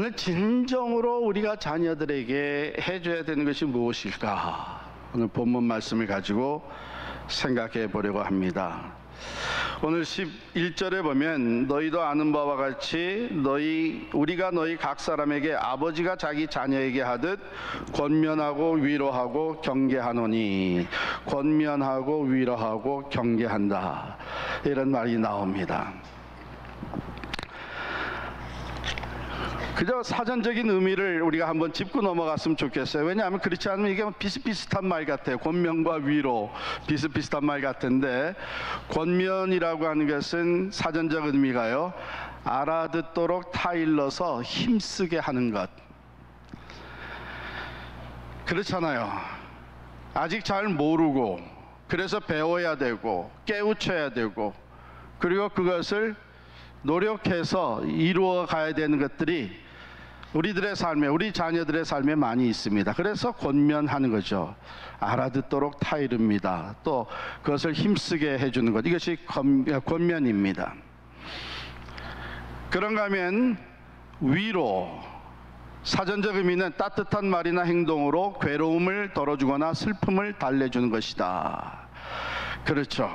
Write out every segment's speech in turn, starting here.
오늘 진정으로 우리가 자녀들에게 해줘야 되는 것이 무엇일까? 오늘 본문 말씀을 가지고 생각해 보려고 합니다. 오늘 11절에 보면 너희도 아는 바와 같이 우리가 너희 각 사람에게 아버지가 자기 자녀에게 하듯 권면하고 위로하고 경계하노니, 권면하고 위로하고 경계한다, 이런 말이 나옵니다. 그저 사전적인 의미를 우리가 한번 짚고 넘어갔으면 좋겠어요. 왜냐하면 그렇지 않으면 이게 비슷비슷한 말 같아요. 권면과 위로, 비슷비슷한 말 같은데, 권면이라고 하는 것은 사전적 의미가요, 알아듣도록 타일러서 힘쓰게 하는 것. 그렇잖아요. 아직 잘 모르고, 그래서 배워야 되고 깨우쳐야 되고, 그리고 그것을 노력해서 이루어 가야 되는 것들이 우리들의 삶에, 우리 자녀들의 삶에 많이 있습니다. 그래서 권면하는 거죠. 알아듣도록 타이릅니다. 또 그것을 힘쓰게 해주는 것, 이것이 권면입니다. 그런가 하면 위로, 사전적 의미는 따뜻한 말이나 행동으로 괴로움을 덜어주거나 슬픔을 달래주는 것이다. 그렇죠.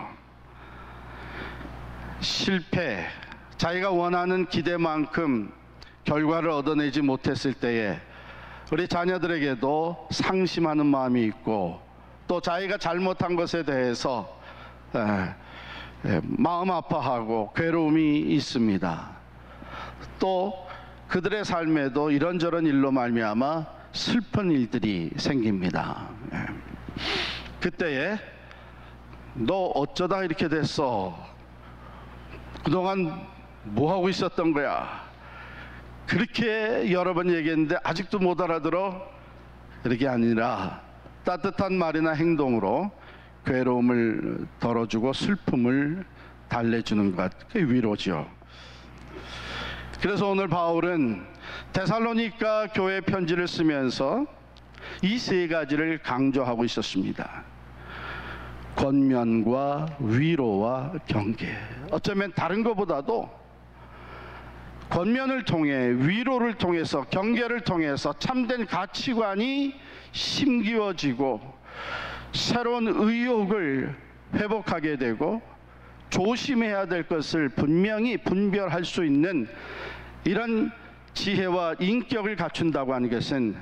실패, 자기가 원하는 기대만큼 결과를 얻어내지 못했을 때에 우리 자녀들에게도 상심하는 마음이 있고, 또 자기가 잘못한 것에 대해서 마음 아파하고 괴로움이 있습니다. 또 그들의 삶에도 이런저런 일로 말미암아 슬픈 일들이 생깁니다. 그때에 너 어쩌다 이렇게 됐어? 그동안 뭐 하고 있었던 거야? 그렇게 여러 번 얘기했는데 아직도 못 알아들어? 그렇게 아니라 따뜻한 말이나 행동으로 괴로움을 덜어주고 슬픔을 달래주는 것, 그게 위로죠. 그래서 오늘 바울은 데살로니가 교회 편지를 쓰면서 이 세 가지를 강조하고 있었습니다. 권면과 위로와 경계. 어쩌면 다른 것보다도 권면을 통해, 위로를 통해서, 경계를 통해서 참된 가치관이 심기워지고 새로운 의욕을 회복하게 되고 조심해야 될 것을 분명히 분별할 수 있는 이런 지혜와 인격을 갖춘다고 하는 것은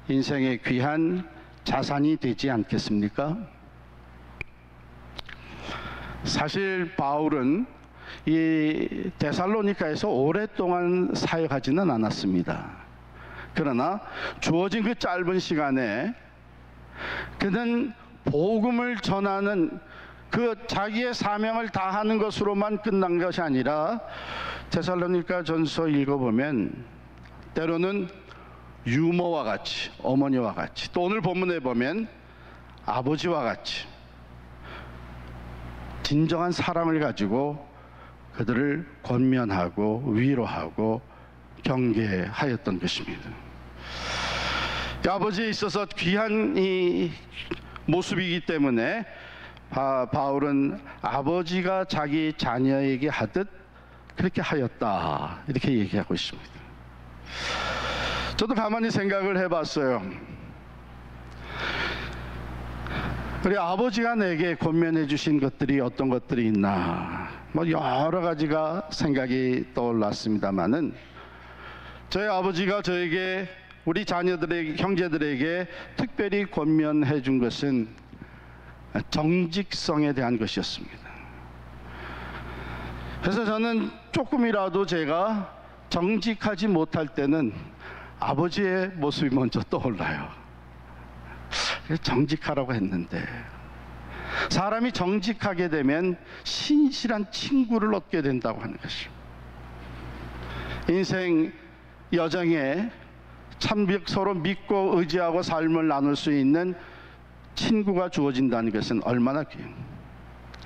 인생의 귀한 자산이 되지 않겠습니까? 사실 바울은 이 데살로니가에서 오랫동안 사역하지는 않았습니다. 그러나 주어진 그 짧은 시간에 그는 복음을 전하는 그 자기의 사명을 다하는 것으로만 끝난 것이 아니라, 데살로니가 전서 읽어보면 때로는 유모와 같이, 어머니와 같이, 또 오늘 본문에 보면 아버지와 같이 진정한 사랑을 가지고 그들을 권면하고 위로하고 경계하였던 것입니다. 아버지에 있어서 귀한 이 모습이기 때문에 바울은 아버지가 자기 자녀에게 하듯 그렇게 하였다, 이렇게 얘기하고 있습니다. 저도 가만히 생각을 해봤어요. 우리 아버지가 내게 권면해 주신 것들이 어떤 것들이 있나, 뭐 여러 가지가 생각이 떠올랐습니다마는, 저희 아버지가 저에게, 우리 자녀들에게, 형제들에게 특별히 권면해 준 것은 정직성에 대한 것이었습니다. 그래서 저는 조금이라도 제가 정직하지 못할 때는 아버지의 모습이 먼저 떠올라요. 정직하라고 했는데, 사람이 정직하게 되면 신실한 친구를 얻게 된다고 하는 것이죠. 인생 여정에 참 서로 믿고 의지하고 삶을 나눌 수 있는 친구가 주어진다는 것은 얼마나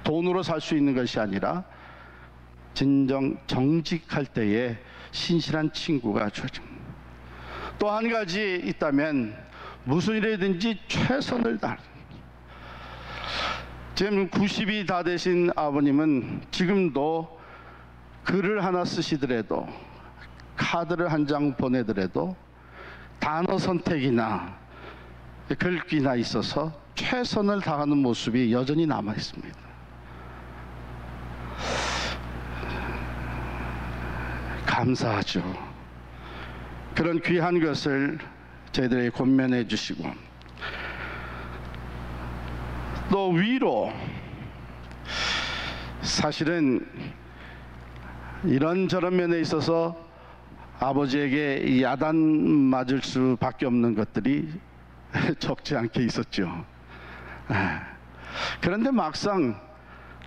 돈으로 살 수 있는 것이 아니라 진정 정직할 때에 신실한 친구가 주어집니다. 또 한 가지 있다면 무슨 일이든지 최선을 다하는, 지금 90이 다 되신 아버님은 지금도 글을 하나 쓰시더라도 카드를 한 장 보내더라도 단어 선택이나 글귀나 있어서 최선을 다하는 모습이 여전히 남아 있습니다. 감사하죠. 그런 귀한 것을 저희들에게 권면해 주시고, 또 위로, 사실은 이런저런 면에 있어서 아버지에게 야단 맞을 수밖에 없는 것들이 적지 않게 있었죠. 그런데 막상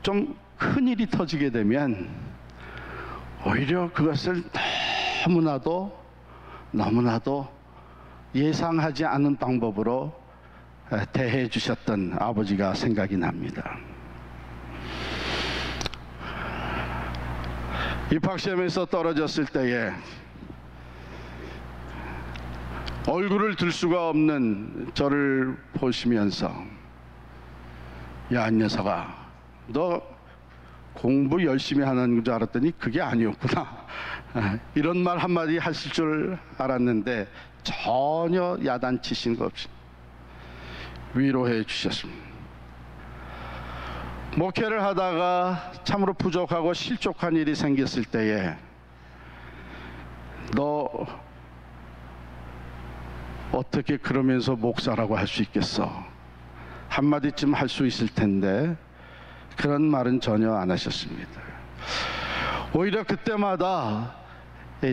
좀 큰일이 터지게 되면 오히려 그것을 너무나도 예상하지 않은 방법으로 대해 주셨던 아버지가 생각이 납니다. 입학시험에서 떨어졌을 때에 얼굴을 들 수가 없는 저를 보시면서, 야, 이 녀석아, 너 공부 열심히 하는 줄 알았더니 그게 아니었구나. 이런 말 한마디 하실 줄 알았는데 전혀 야단치신 거 없이 위로해 주셨습니다. 목회를 하다가 참으로 부족하고 실족한 일이 생겼을 때에 너 어떻게 그러면서 목사라고 할 수 있겠어? 한마디쯤 할 수 있을 텐데 그런 말은 전혀 안 하셨습니다. 오히려 그때마다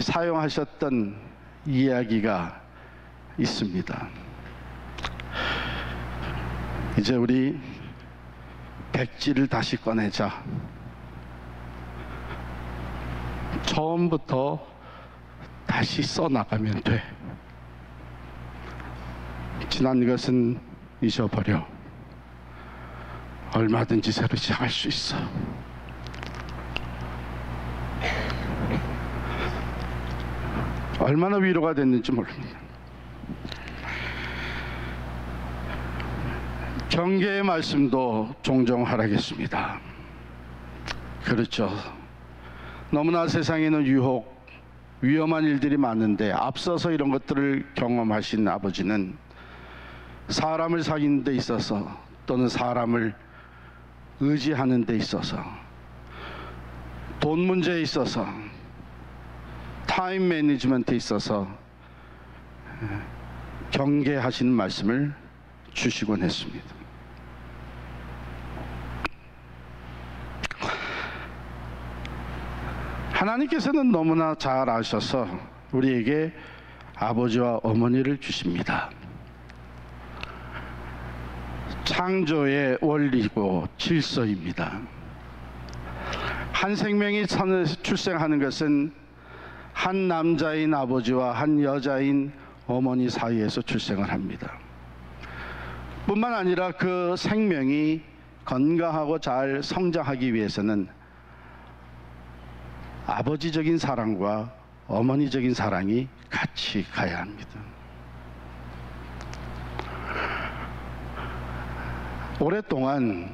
사용하셨던 이야기가 있습니다. 이제 우리 백지를 다시 꺼내자. 처음부터 다시 써나가면 돼. 지난 것은 잊어버려. 얼마든지 새로 시작할 수 있어. 얼마나 위로가 됐는지 모릅니다. 경계의 말씀도 종종 하라겠습니다. 그렇죠. 너무나 세상에는 유혹, 위험한 일들이 많은데 앞서서 이런 것들을 경험하신 아버지는 사람을 사귀는 데 있어서, 또는 사람을 의지하는 데 있어서, 돈 문제에 있어서, 타임 매니지먼트에 있어서 경계하시는 말씀을 주시곤 했습니다. 하나님께서는 너무나 잘 아셔서 우리에게 아버지와 어머니를 주십니다. 창조의 원리고 질서입니다. 한 생명이 출생하는 것은 한 남자인 아버지와 한 여자인 어머니 사이에서 출생을 합니다. 뿐만 아니라 그 생명이 건강하고 잘 성장하기 위해서는 아버지적인 사랑과 어머니적인 사랑이 같이 가야 합니다. 오랫동안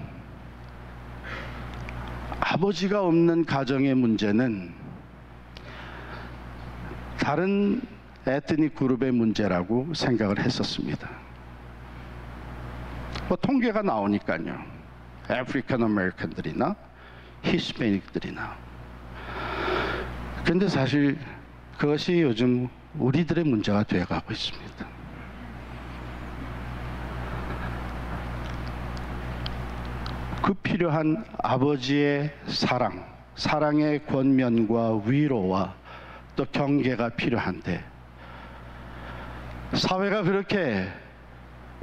아버지가 없는 가정의 문제는 다른 에트닉 그룹의 문제라고 생각을 했었습니다. 뭐 통계가 나오니까요. 아프리칸 아메리칸들이나 히스패닉들이나. 그런데 사실 그것이 요즘 우리들의 문제가 되어가고 있습니다. 그 필요한 아버지의 사랑, 사랑의 권면과 위로와 또 경계가 필요한데, 사회가 그렇게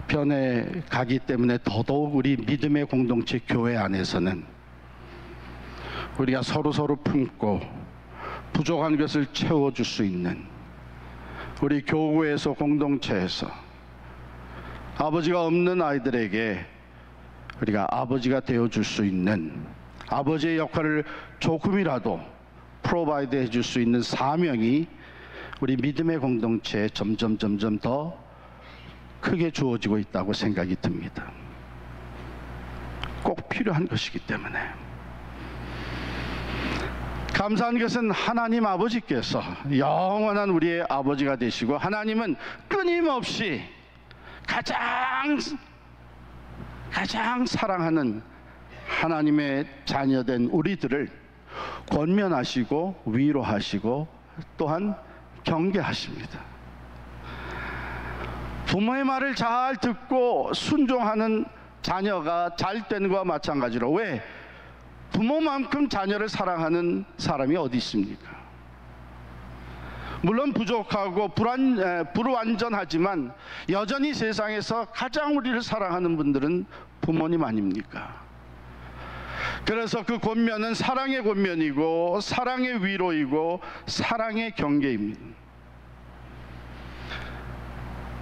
변해가기 때문에 더더욱 우리 믿음의 공동체 교회 안에서는 우리가 서로 품고 부족한 것을 채워줄 수 있는, 우리 교구에서 공동체에서 아버지가 없는 아이들에게 우리가 아버지가 되어줄 수 있는, 아버지의 역할을 조금이라도 프로바이드 해줄 수 있는 사명이 우리 믿음의 공동체에 점점 더 크게 주어지고 있다고 생각이 듭니다. 꼭 필요한 것이기 때문에. 감사한 것은 하나님 아버지께서 영원한 우리의 아버지가 되시고, 하나님은 끊임없이 가장 사랑하는 하나님의 자녀된 우리들을 권면하시고 위로하시고 또한 경계하십니다. 부모의 말을 잘 듣고 순종하는 자녀가 잘 되는 것과 마찬가지로, 왜? 부모만큼 자녀를 사랑하는 사람이 어디 있습니까? 물론 부족하고 불완전하지만 여전히 세상에서 가장 우리를 사랑하는 분들은 부모님 아닙니까? 그래서 그 권면은 사랑의 권면이고 사랑의 위로이고 사랑의 경계입니다.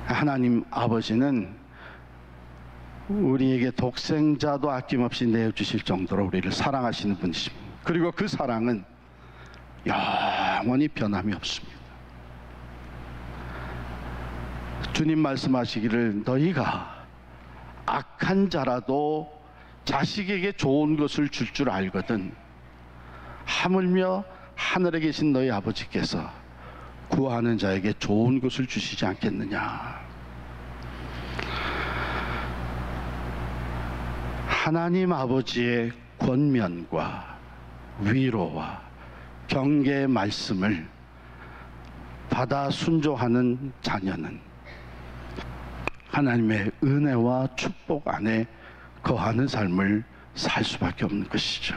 하나님 아버지는 우리에게 독생자도 아낌없이 내어주실 정도로 우리를 사랑하시는 분이십니다. 그리고 그 사랑은 영원히 변함이 없습니다. 주님 말씀하시기를 너희가 악한 자라도 자식에게 좋은 것을 줄 줄 알거든 하물며 하늘에 계신 너희 아버지께서 구하는 자에게 좋은 것을 주시지 않겠느냐. 하나님 아버지의 권면과 위로와 경계의 말씀을 받아 순종하는 자녀는 하나님의 은혜와 축복 안에 거하는 삶을 살 수밖에 없는 것이죠.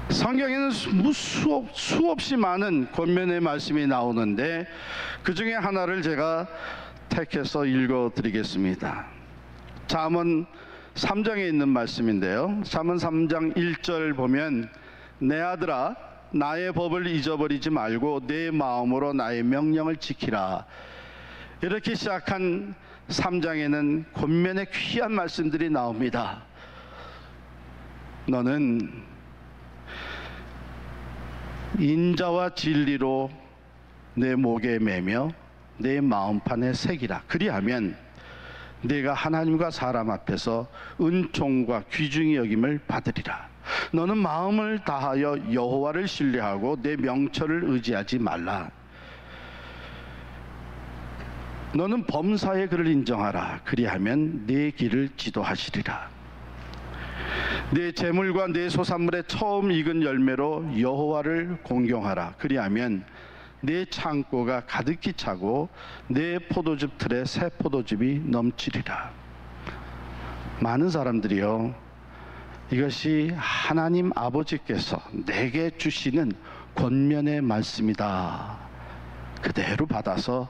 성경에는 수없이 많은 권면의 말씀이 나오는데 그 중에 하나를 제가 택해서 읽어드리겠습니다. 잠언 3장에 있는 말씀인데요. 잠언 3장 1절 보면 내 아들아 나의 법을 잊어버리지 말고 내 마음으로 나의 명령을 지키라. 이렇게 시작한 3장에는 권면의 귀한 말씀들이 나옵니다. 너는 인자와 진리로 내 목에 매며 내 마음판에 새기라. 그리하면 네가 하나님과 사람 앞에서 은총과 귀중히 여김을 받으리라. 너는 마음을 다하여 여호와를 신뢰하고 내 명철을 의지하지 말라. 너는 범사에 그를 인정하라. 그리하면 네 길을 지도하시리라. 내 재물과 내 소산물의 처음 익은 열매로 여호와를 공경하라. 그리하면 내 창고가 가득히 차고 내 포도즙 틀에 새 포도즙이 넘치리라. 많은 사람들이요, 이것이 하나님 아버지께서 내게 주시는 권면의 말씀이다 그대로 받아서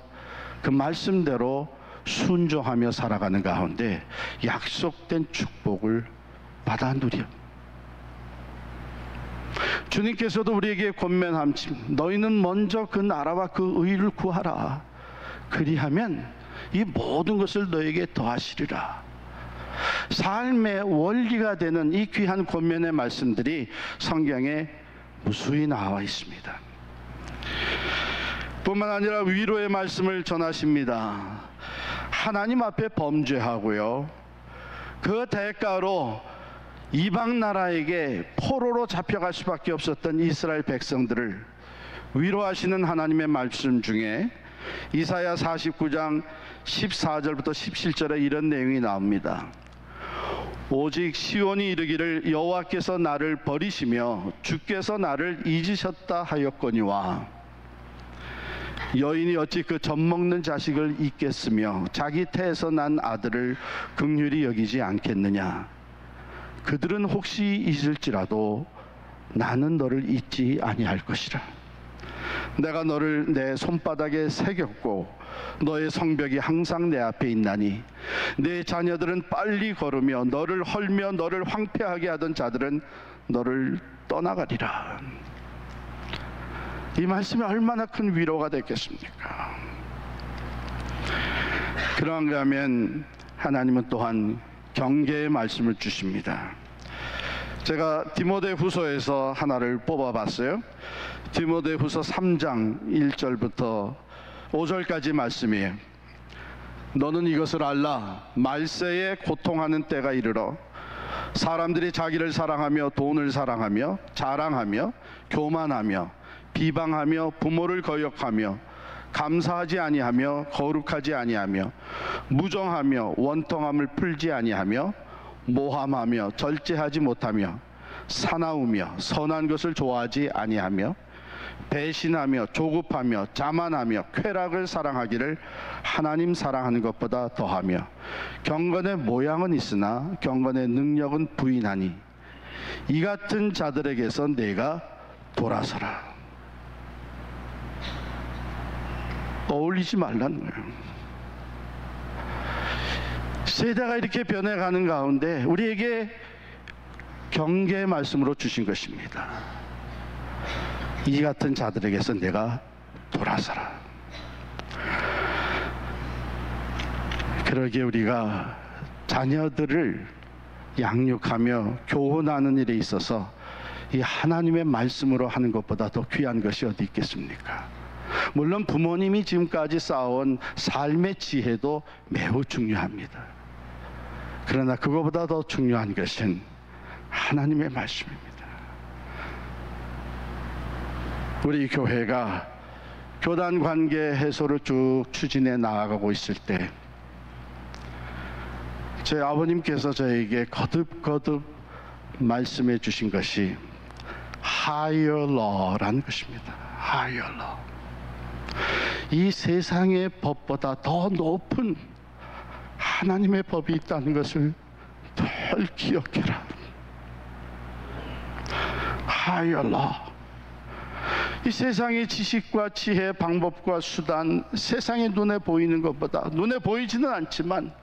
그 말씀대로 순종하며 살아가는 가운데 약속된 축복을 받아 누려. 주님께서도 우리에게 권면함치 너희는 먼저 그 나라와 그 의를 구하라. 그리하면 이 모든 것을 너에게 더하시리라. 삶의 원리가 되는 이 귀한 권면의 말씀들이 성경에 무수히 나와 있습니다. 뿐만 아니라 위로의 말씀을 전하십니다. 하나님 앞에 범죄하고요, 그 대가로 이방 나라에게 포로로 잡혀갈 수밖에 없었던 이스라엘 백성들을 위로하시는 하나님의 말씀 중에 이사야 49장 14절부터 17절에 이런 내용이 나옵니다. 오직 시온이 이르기를 여호와께서 나를 버리시며 주께서 나를 잊으셨다 하였거니와 여인이 어찌 그 젖먹는 자식을 잊겠으며 자기 태에서 난 아들을 긍휼히 여기지 않겠느냐. 그들은 혹시 잊을지라도 나는 너를 잊지 아니할 것이라. 내가 너를 내 손바닥에 새겼고 너의 성벽이 항상 내 앞에 있나니 내 자녀들은 빨리 걸으며 너를 헐며 너를 황폐하게 하던 자들은 너를 떠나가리라. 이 말씀이 얼마나 큰 위로가 됐겠습니까? 그런가 하면 하나님은 또한 경계의 말씀을 주십니다. 제가 디모데후서에서 하나를 뽑아봤어요. 디모데후서 3장 1절부터 5절까지 말씀이에요. 너는 이것을 알라. 말세에 고통하는 때가 이르러 사람들이 자기를 사랑하며 돈을 사랑하며 자랑하며 교만하며 비방하며 부모를 거역하며 감사하지 아니하며 거룩하지 아니하며 무정하며 원통함을 풀지 아니하며 모함하며 절제하지 못하며 사나우며 선한 것을 좋아하지 아니하며 배신하며 조급하며 자만하며 쾌락을 사랑하기를 하나님 사랑하는 것보다 더하며 경건의 모양은 있으나 경건의 능력은 부인하니 이 같은 자들에게서 내가 돌아서라. 어울리지 말라는 거예요. 세대가 이렇게 변해가는 가운데 우리에게 경계의 말씀으로 주신 것입니다. 이 같은 자들에게서 내가 돌아서라. 그러기에 우리가 자녀들을 양육하며 교훈하는 일에 있어서 이 하나님의 말씀으로 하는 것보다 더 귀한 것이 어디 있겠습니까? 물론 부모님이 지금까지 쌓아온 삶의 지혜도 매우 중요합니다. 그러나 그것보다 더 중요한 것은 하나님의 말씀입니다. 우리 교회가 교단 관계 해소를 쭉 추진해 나아가고 있을 때 제 아버님께서 저에게 거듭거듭 말씀해 주신 것이 Higher Law라는 것입니다. Higher Law. 이 세상의 법보다 더 높은 하나님의 법이 있다는 것을 늘 기억해라. Higher Law. 이 세상의 지식과 지혜, 방법과 수단, 세상의 눈에 보이는 것보다, 눈에 보이지는 않지만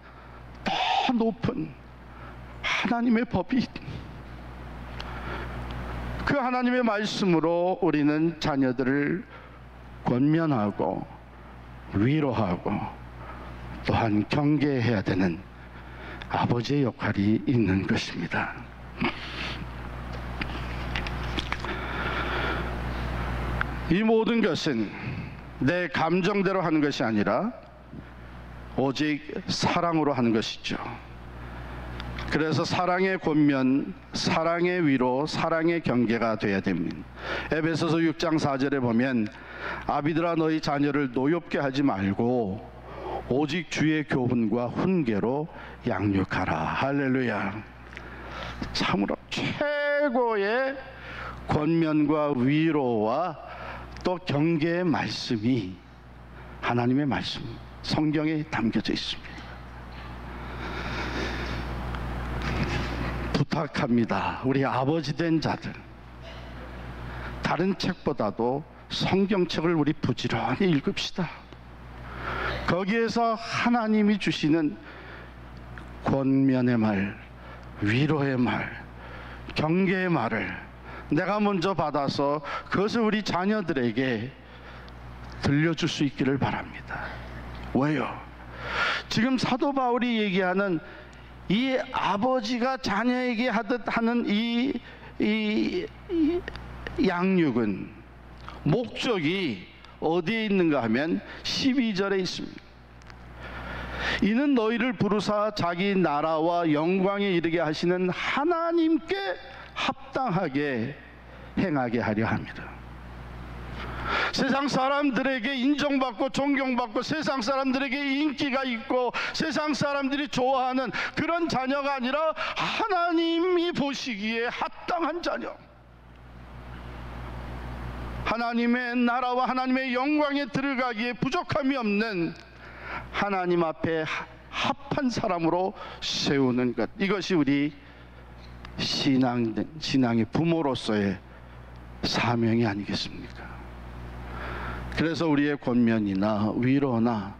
더 높은 하나님의 법이, 그 하나님의 말씀으로 우리는 자녀들을 권면하고 위로하고 또한 경계해야 되는 아버지의 역할이 있는 것입니다. 이 모든 것은 내 감정대로 하는 것이 아니라 오직 사랑으로 하는 것이죠. 그래서 사랑의 권면, 사랑의 위로, 사랑의 경계가 되어야 됩니다. 에베소서 6장 4절에 보면 아비들아 너희 자녀를 노엽게 하지 말고 오직 주의 교훈과 훈계로 양육하라. 할렐루야. 참으로 최고의 권면과 위로와 또 경계의 말씀이 하나님의 말씀, 성경에 담겨져 있습니다. 부탁합니다. 우리 아버지 된 자들, 다른 책보다도 성경책을 우리 부지런히 읽읍시다. 거기에서 하나님이 주시는 권면의 말, 위로의 말, 경계의 말을 내가 먼저 받아서 그것을 우리 자녀들에게 들려줄 수 있기를 바랍니다. 왜요? 지금 사도 바울이 얘기하는 이 아버지가 자녀에게 하듯 하는 이 양육은 목적이 어디에 있는가 하면 12절에 있습니다. 이는 너희를 부르사 자기 나라와 영광에 이르게 하시는 하나님께 합당하게 행하게 하려 합니다. 세상 사람들에게 인정받고 존경받고 세상 사람들에게 인기가 있고 세상 사람들이 좋아하는 그런 자녀가 아니라 하나님이 보시기에 합당한 자녀, 하나님의 나라와 하나님의 영광에 들어가기에 부족함이 없는 하나님 앞에 합한 사람으로 세우는 것, 이것이 우리 신앙의 부모로서의 사명이 아니겠습니까? 그래서 우리의 권면이나 위로나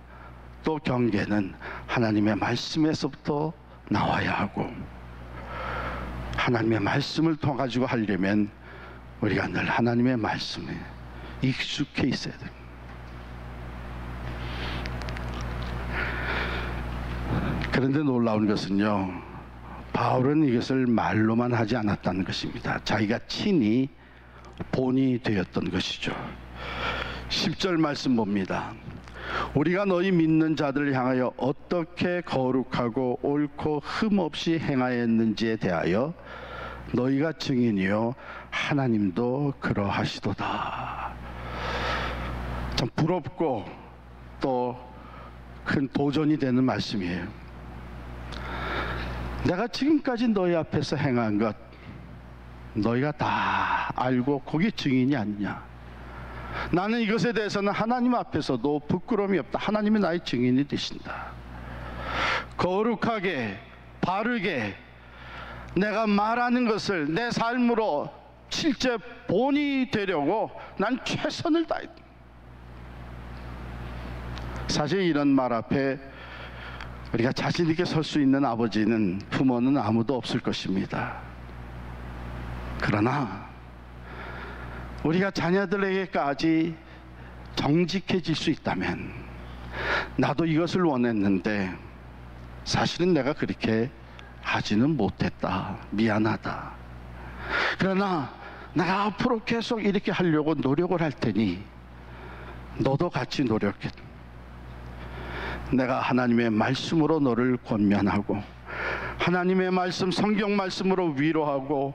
또 경계는 하나님의 말씀에서부터 나와야 하고, 하나님의 말씀을 통해 가지고 하려면 우리가 늘 하나님의 말씀에 익숙해 있어야 됩니다. 그런데 놀라운 것은요, 바울은 이것을 말로만 하지 않았다는 것입니다. 자기가 친히 본이 되었던 것이죠. 10절 말씀 봅니다. 우리가 너희 믿는 자들을 향하여 어떻게 거룩하고 옳고 흠없이 행하였는지에 대하여 너희가 증인이요 하나님도 그러하시도다. 참 부럽고 또 큰 도전이 되는 말씀이에요. 내가 지금까지 너희 앞에서 행한 것 너희가 다 알고 거기 증인이 아니냐. 나는 이것에 대해서는 하나님 앞에서도 부끄러움이 없다. 하나님이 나의 증인이 되신다. 거룩하게 바르게 내가 말하는 것을 내 삶으로 실제 본이 되려고 난 최선을 다했다. 사실 이런 말 앞에 우리가 자신 있게 설 수 있는 아버지는, 부모는 아무도 없을 것입니다. 그러나 우리가 자녀들에게까지 정직해질 수 있다면, 나도 이것을 원했는데 사실은 내가 그렇게 하지는 못했다, 미안하다. 그러나 내가 앞으로 계속 이렇게 하려고 노력을 할 테니 너도 같이 노력해. 내가 하나님의 말씀으로 너를 권면하고 하나님의 말씀, 성경 말씀으로 위로하고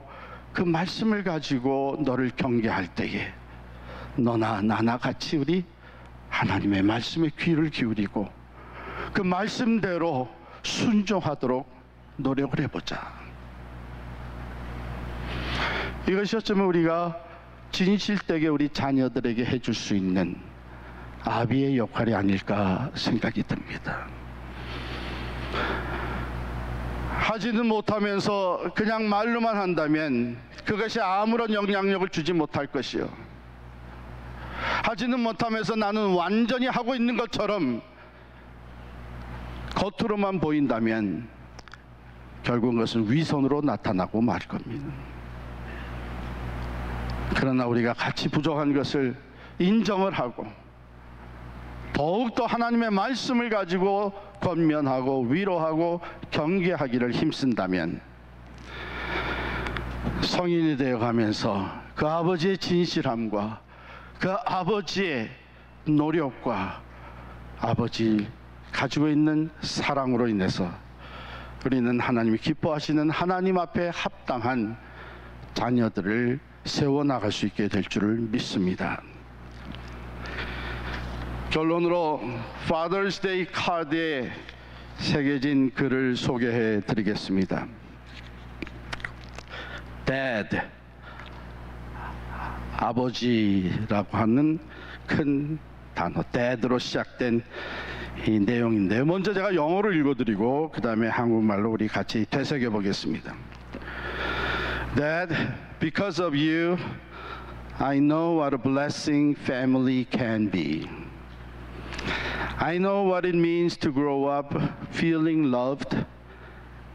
그 말씀을 가지고 너를 경계할 때에 너나 나나 같이 우리 하나님의 말씀에 귀를 기울이고 그 말씀대로 순종하도록 노력을 해보자. 이것이 어쩌면 우리가 진실되게 우리 자녀들에게 해줄 수 있는 아비의 역할이 아닐까 생각이 듭니다. 하지는 못하면서 그냥 말로만 한다면 그것이 아무런 영향력을 주지 못할 것이요, 하지는 못하면서 나는 완전히 하고 있는 것처럼 겉으로만 보인다면 결국 그것은 위선으로 나타나고 말 겁니다. 그러나 우리가 같이 부족한 것을 인정을 하고 더욱더 하나님의 말씀을 가지고 권면하고 위로하고 경계하기를 힘쓴다면 성인이 되어가면서 그 아버지의 진실함과 그 아버지의 노력과 아버지 가지고 있는 사랑으로 인해서 우리는 하나님이 기뻐하시는 하나님 앞에 합당한 자녀들을 세워나갈 수 있게 될 줄을 믿습니다. 결론으로 Father's Day 카드에 새겨진 글을 소개해 드리겠습니다. Dad, 아버지라고 하는 큰 단어, Dad로 시작된 이 내용인데요. 먼저 제가 영어로 읽어드리고 그 다음에 한국말로 우리 같이 되새겨 보겠습니다. Dad, because of you, I know what a blessing family can be. I know what it means to grow up feeling loved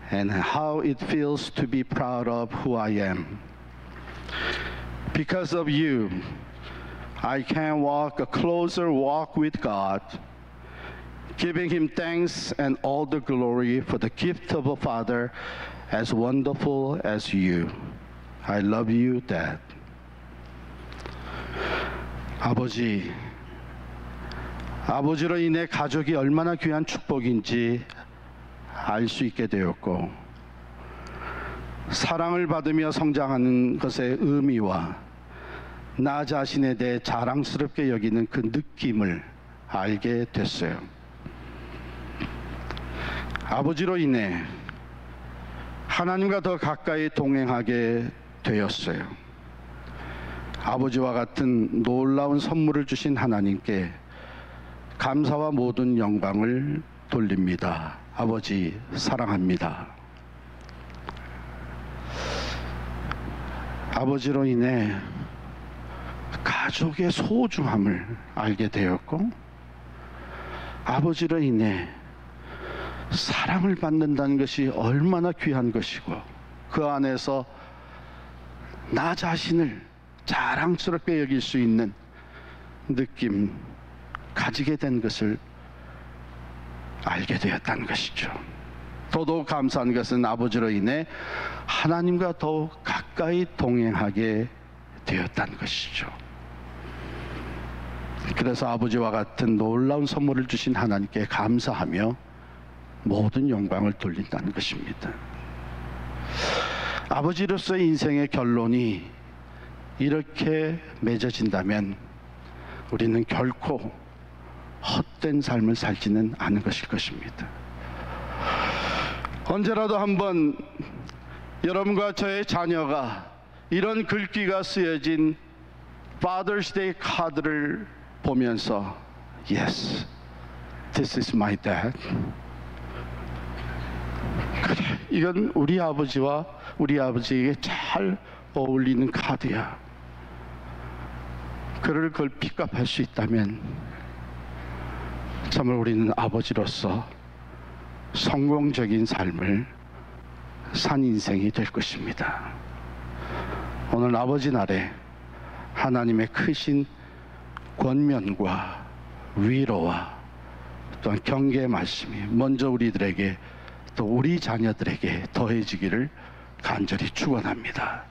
and how it feels to be proud of who I am. Because of you, I can walk a closer walk with God, giving Him thanks and all the glory for the gift of a father as wonderful as you. I love you, Dad. 아버지로 인해 가족이 얼마나 귀한 축복인지 알 수 있게 되었고, 사랑을 받으며 성장하는 것의 의미와 나 자신에 대해 자랑스럽게 여기는 그 느낌을 알게 됐어요. 아버지로 인해 하나님과 더 가까이 동행하게 되었어요. 아버지와 같은 놀라운 선물을 주신 하나님께 감사와 모든 영광을 돌립니다. 아버지 사랑합니다. 아버지로 인해 가족의 소중함을 알게 되었고, 아버지로 인해 사랑을 받는다는 것이 얼마나 귀한 것이고 그 안에서 나 자신을 자랑스럽게 여길 수 있는 느낌 가지게 된 것을 알게 되었다는 것이죠. 더더욱 감사한 것은 아버지로 인해 하나님과 더욱 가까이 동행하게 되었다는 것이죠. 그래서 아버지와 같은 놀라운 선물을 주신 하나님께 감사하며 모든 영광을 돌린다는 것입니다. 아버지로서의 인생의 결론이 이렇게 맺어진다면 우리는 결코 헛된 삶을 살지는 않은 것일 것입니다. 언제라도 한번 여러분과 저의 자녀가 이런 글귀가 쓰여진 Father's Day 카드를 보면서 Yes, this is my dad. 그래, 이건 우리 아버지와 우리 아버지에게 잘 어울리는 카드야. 그걸 픽업할 수 있다면 정말 우리는 아버지로서 성공적인 삶을 산 인생이 될 것입니다. 오늘 아버지 날에 하나님의 크신 권면과 위로와 또한 경계의 말씀이 먼저 우리들에게 또 우리 자녀들에게 더해지기를 간절히 축원합니다.